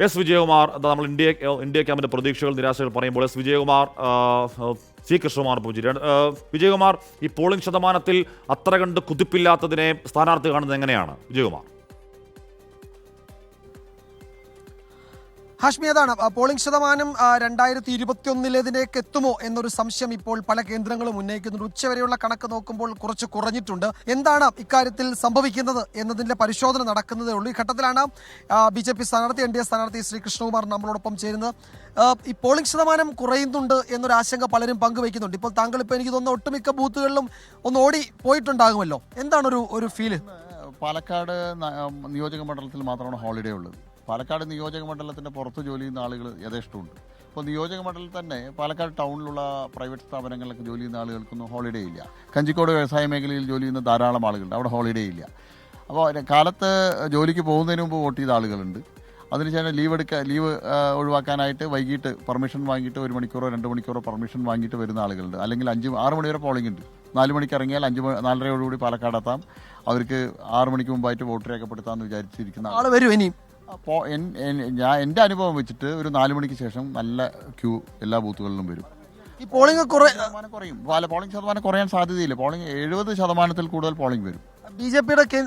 S Vijayakumar, നമ്മൾ India ക്യാമ്പിൻ്റെ പ്രതീക്ഷകൾ നിരാശകൾ പറയുമ്പോൾ എസ് വിജയകുമാർ, സി കൃഷ്ണകുമാർ പൂജാരി, വിജയകുമാർ, ഈ പോളിംഗ് ശതമാനത്തിൽ അത്ര കണ്ട് കുതിപ്പില്ലാത്തതിനെ സ്ഥാനാർത്ഥി കാണുന്നത് എങ്ങനെയാണ് വിജയകുമാർ? ഹാഷ്മി, അതാണ് പോളിംഗ് ശതമാനം 2021 എത്തുമോ എന്നൊരു സംശയം ഇപ്പോൾ പല കേന്ദ്രങ്ങളും ഉന്നയിക്കുന്നുണ്ട്. ഉച്ചവരെയുള്ള കണക്ക് നോക്കുമ്പോൾ കുറച്ച് കുറഞ്ഞിട്ടുണ്ട്. എന്താണ് ഇക്കാര്യത്തിൽ സംഭവിക്കുന്നത് എന്നതിന്റെ പരിശോധന നടക്കുന്നതേ ഉള്ളൂ. ഈ ഘട്ടത്തിലാണ് BJP സ്ഥാനാർത്ഥി NDA സ്ഥാനാർത്ഥി ശ്രീ കൃഷ്ണകുമാർ നമ്മളോടൊപ്പം ചേരുന്നത്. ഈ പോളിംഗ് ശതമാനം കുറയുന്നുണ്ട് എന്നൊരു ആശങ്ക പലരും പങ്കുവയ്ക്കുന്നുണ്ട്. ഇപ്പോൾ താങ്കൾ എനിക്ക് തോന്നുന്നു ഒട്ടുമിക്ക ബൂത്തുകളിലും ഒന്ന് ഓടി പോയിട്ടുണ്ടാകുമല്ലോ. എന്താണ് ഒരു ഫീല്? പാലക്കാട് നിയോജക മണ്ഡലത്തിൽ മാത്രമാണ് ഹോളിഡേ ഉള്ളത്. പാലക്കാട് നിയോജക മണ്ഡലത്തിൻ്റെ പുറത്ത് ജോലി ചെയ്യുന്ന ആളുകൾ യഥേഷ്ടമുണ്ട്. ഇപ്പോൾ നിയോജക മണ്ഡലത്തിൽ തന്നെ പാലക്കാട് ടൗണിലുള്ള പ്രൈവറ്റ് സ്ഥാപനങ്ങളിലൊക്കെ ജോലി ചെയ്യുന്ന ആളുകൾക്കൊന്നും ഹോളിഡേ ഇല്ല. കഞ്ചിക്കോട് വ്യവസായ മേഖലയിൽ ജോലി ചെയ്യുന്ന ധാരാളം ആളുകളുണ്ട്, അവിടെ ഹോളിഡേ ഇല്ല. അപ്പോൾ കാലത്ത് ജോലിക്ക് പോകുന്നതിന് മുമ്പ് വോട്ട് ചെയ്ത ആളുകളുണ്ട്. അതിനുശേഷം ലീവ് ഒഴിവാക്കാനായിട്ട് വൈകിട്ട് പെർമിഷൻ വാങ്ങിയിട്ട് 1 മണിക്കൂറോ 2 മണിക്കൂറോ പെർമിഷൻ വാങ്ങിയിട്ട് വരുന്ന ആളുകളുണ്ട്. അല്ലെങ്കിൽ 6 മണി വരെ പോളിംഗ് ഉണ്ട്. 4 മണിക്ക് ഇറങ്ങിയാൽ 4:30 പാലക്കാടെത്താം. അവർക്ക് 6 മണിക്ക് മുമ്പായിട്ട് വോട്ട് രേഖപ്പെടുത്താമെന്ന് വിചാരിച്ചിരിക്കുന്ന ആൾ വരും ഇനിയും. അപ്പോൾ എൻ്റെ അനുഭവം വെച്ചിട്ട് ഒരു 4 മണിക്ക് ശേഷം നല്ല ക്യൂ എല്ലാ ബൂത്തുകളിലും വരും. ഈ പോളിംഗ് ശതമാനം കുറയും. പോളിംഗ് ശതമാനം കുറയാൻ സാധ്യതയില്ല. പോളിംഗ് 70% കൂടുതൽ പോളിംഗ് വരും.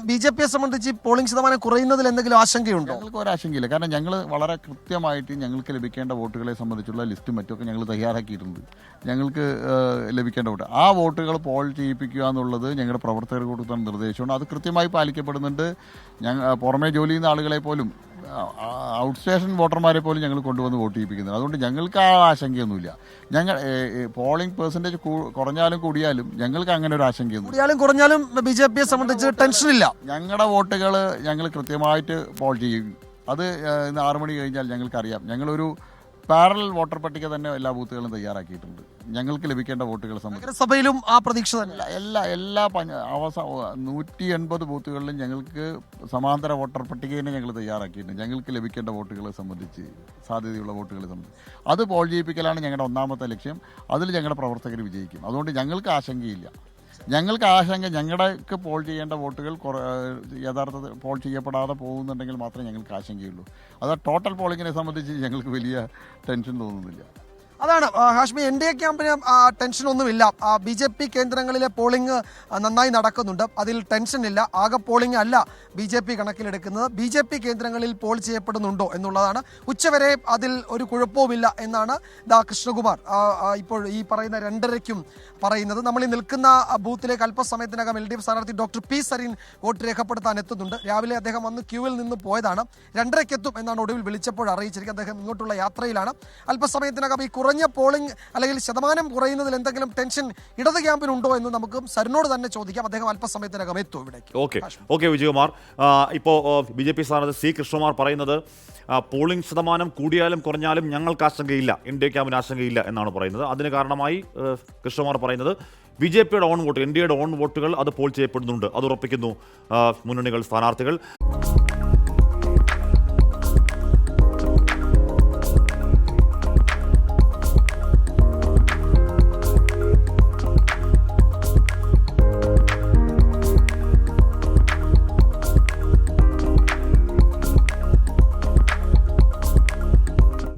BJPയെ സംബന്ധിച്ച് പോളിംഗ് ശതമാനം കുറയുന്നതിൽ എന്തെങ്കിലും ആശങ്കയുണ്ടോ? ഞങ്ങൾക്ക് ഒരു ആശങ്കയില്ല. കാരണം ഞങ്ങൾ വളരെ കൃത്യമായിട്ട് ഞങ്ങൾക്ക് ലഭിക്കേണ്ട വോട്ടുകളെ സംബന്ധിച്ചുള്ള ലിസ്റ്റും മറ്റുമൊക്കെ ഞങ്ങൾ തയ്യാറാക്കിയിട്ടുണ്ട്. ഞങ്ങൾക്ക് ലഭിക്കേണ്ട വോട്ട്, ആ വോട്ടുകൾ പോൾ ചെയ്യിപ്പിക്കുക എന്നുള്ളത് ഞങ്ങളുടെ പ്രവർത്തകർ കൊടുക്കുന്ന നിർദ്ദേശമാണ്. അത് കൃത്യമായി പാലിക്കപ്പെടുന്നുണ്ട്. പുറമേ ജോലി ചെയ്യുന്ന ആളുകളെ പോലും, ഔട്ട് സ്റ്റേഷൻ വോട്ടർമാരെ പോലും ഞങ്ങൾ കൊണ്ടുവന്ന് വോട്ട് ചെയ്യിപ്പിക്കുന്നത്. അതുകൊണ്ട് ഞങ്ങൾക്ക് ആ ആശങ്കയൊന്നുമില്ല. ഞങ്ങൾ പോളിംഗ് പെർസെൻറ്റേജ് കുറഞ്ഞാലും കൂടിയാലും ഞങ്ങൾക്ക് അങ്ങനെ ഒരു ആശങ്കയൊന്നും കുറഞ്ഞാലും BJPയെ സംബന്ധിച്ച് ടെൻഷനില്ല. ഞങ്ങളുടെ വോട്ടുകൾ ഞങ്ങൾ കൃത്യമായിട്ട് പോൾ ചെയ്യും. അത് 6 മണി കഴിഞ്ഞാൽ ഞങ്ങൾക്കറിയാം. ഞങ്ങളൊരു പാരലൽ വോട്ടർ പട്ടിക തന്നെ എല്ലാ ബൂത്തുകളും തയ്യാറാക്കിയിട്ടുണ്ട്. ഞങ്ങൾക്ക് ലഭിക്കേണ്ട വോട്ടുകളെ സംബന്ധിച്ച് സഭയിലും ആ പ്രതീക്ഷ തന്നെ. എല്ലാ 180 ബൂത്തുകളിലും ഞങ്ങൾക്ക് സമാന്തര വോട്ടർ പട്ടികയെ ഞങ്ങൾ തയ്യാറാക്കിയിട്ടുണ്ട്. ഞങ്ങൾക്ക് ലഭിക്കേണ്ട വോട്ടുകളെ സംബന്ധിച്ച്, സാധ്യതയുള്ള വോട്ടുകളെ സംബന്ധിച്ച് അത് പോൾ ചെയ്യിപ്പിക്കലാണ് ഞങ്ങളുടെ ഒന്നാമത്തെ ലക്ഷ്യം. അതിൽ ഞങ്ങളുടെ പ്രവർത്തകർ വിജയിക്കും. അതുകൊണ്ട് ഞങ്ങൾക്ക് ആശങ്കയില്ല. ഞങ്ങൾക്ക് പോൾ ചെയ്യേണ്ട വോട്ടുകൾ യഥാർത്ഥത്തിൽ പോൾ ചെയ്യപ്പെടാതെ പോകുന്നുണ്ടെങ്കിൽ മാത്രമേ ഞങ്ങൾക്ക് ആശങ്കയുള്ളൂ. അത് ടോട്ടൽ പോളിങ്ങിനെ സംബന്ധിച്ച് ഞങ്ങൾക്ക് വലിയ ടെൻഷൻ തോന്നുന്നില്ല. അതാണ് ഹാഷ്മി, NDA ക്യാമ്പിന് ടെൻഷനൊന്നുമില്ല. BJP കേന്ദ്രങ്ങളിലെ പോളിംഗ് നന്നായി നടക്കുന്നുണ്ട്, അതിൽ ടെൻഷനില്ല. ആകെ പോളിംഗ് അല്ല BJP കണക്കിലെടുക്കുന്നത്, BJP കേന്ദ്രങ്ങളിൽ പോൾ ചെയ്യപ്പെടുന്നുണ്ടോ എന്നുള്ളതാണ്. ഉച്ചവരെ അതിൽ ഒരു കുഴപ്പവുമില്ല എന്നാണ് കൃഷ്ണകുമാർ ഇപ്പോൾ ഈ പറയുന്ന 2:30-ക്കും പറയുന്നത്. നമ്മൾ ഈ നിൽക്കുന്ന ബൂത്തിലേക്ക് അല്പസമയത്തിനകം LDF സ്ഥാനാർത്ഥി ഡോക്ടർ P സരീൻ വോട്ട് രേഖപ്പെടുത്താൻ എത്തുന്നുണ്ട്. രാവിലെ അദ്ദേഹം വന്ന് ക്യൂവിൽ നിന്ന് പോയതാണ്. 2:30-ക്ക് എത്തും എന്നാണ് ഒടുവിൽ വിളിച്ചപ്പോൾ അറിയിച്ചിരിക്കുന്നത്. അദ്ദേഹം ഇങ്ങോട്ടുള്ള യാത്രയിലാണ്. അല്പസമയത്തിനകം ഈ കുറഞ്ഞ പോളിംഗ് അല്ലെങ്കിൽ ശതമാനം കുറയുന്നതിൽ എന്തെങ്കിലും ടെൻഷൻ ഇടത് ക്യാമ്പിനുണ്ടോ എന്ന് നമുക്ക് സരിനോട് തന്നെ ചോദിക്കാം. അദ്ദേഹം അല്പസമയത്തിനകം എത്തും ഇവിടേക്ക്. ഓക്കെ വിജയകുമാർ, ഇപ്പോൾ BJP സ്ഥാനാർത്ഥി സി കൃഷ്ണകുമാർ പറയുന്നത് പോളിംഗ് ശതമാനം കൂടിയാലും കുറഞ്ഞാലും ഞങ്ങൾക്ക് ആശങ്കയില്ല, ഇന്ത്യ ക്യാമ്പിന് ആശങ്കയില്ല എന്നാണ് പറയുന്നത്. അതിന് കാരണമായി കൃഷ്ണകുമാർ പറയുന്നത് BJPയുടെ ഓൺ വോട്ട്, NDAയുടെ ഓൺ വോട്ടുകൾ അത് പോൾ ചെയ്യപ്പെടുന്നുണ്ട്, അത് ഉറപ്പിക്കുന്നു മുന്നണികൾ, സ്ഥാനാർത്ഥികൾ.